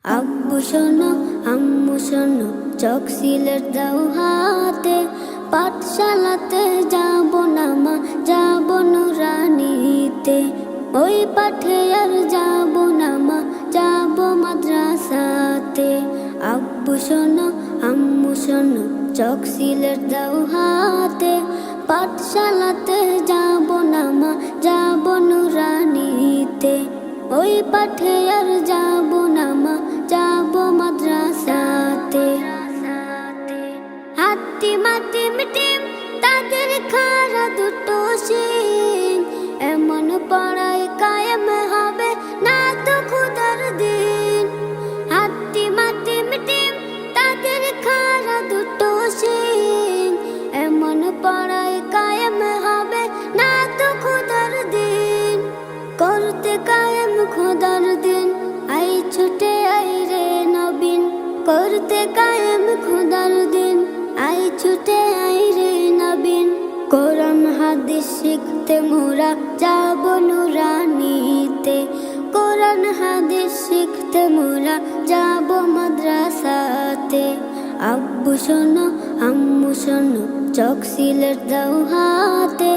আব্বু শোনো আম্মু শোনো, চক সিলেট দাও হাতে, পাঠশালাতে যাব না মা, যাব নুরানিতে। ওই পাঠে আর যাব না মা, যাব মাদ্রাসাতে। আব্বু শোনো আম্মু শোনো, চক সিলেট দাও হাতে, পাঠশালাতে যাব না মা, যাব নুরানিতে। ওই পাঠে আর যাব না মা, যাব মাদ্রাসাতে। হাতি মাটি মিটিম তাদের খারা দুটো শিং, এমন পড়াই কায়েম হবে না তো খুদার দিন। হাতি মাটি মিটিম তাদের খারা দুটো শিং, এমন পড়াই কায়েম হবে না তো খুদার দিন। করতে কায়েম খোদার দিন, আই ছুটে আই রে নবীন। করতে কায়েম খোদার দিন, আই ছুটে আই রে নবীন। কোরআন হাদিস শিখতে মোরা যাব নুরানিতে। কোরআন হাদিস শিখতে মোরা যাব মাদ্রাসাতে। আব্বু শোনো আম্মু শোনো, চক সিলেট দাও হাতে,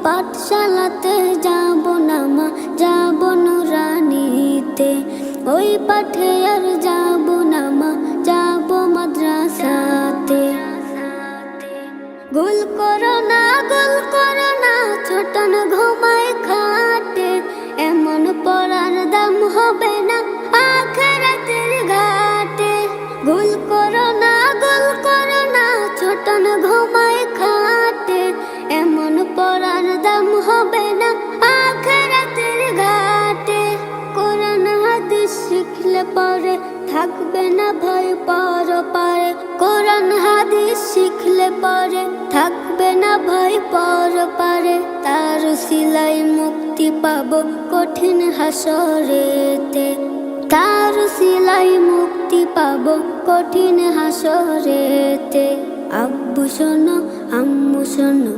পাঠশালাতে যাব না মা, যাব নুরানিতে। ওই পাঠে আর যাব না মা, যাব মাদ্রাসাতে। গোল করো না ছোটন ঘুমায় খাটে, এমন পড়ার দাম হবে না আখিরাতের ঘাটে। গোল করো না ছোটন ঘুমায় খাটে, এমন পড়ার দাম হবে না আখিরাতের ঘাটে। কোরআন হাদিস শিখলে পরে থাকবে না ভয় পরপারে। কোরআন হাদিস শিখলে পরে থাকবে না ভয় পরপারে। তার সিলাই মুক্তি পাবো কঠিন হাসরেতে। তার সিলাই মুক্তি পাবো কঠিন হাসরেতে। আব্বু শোনো আম্মু শোনো,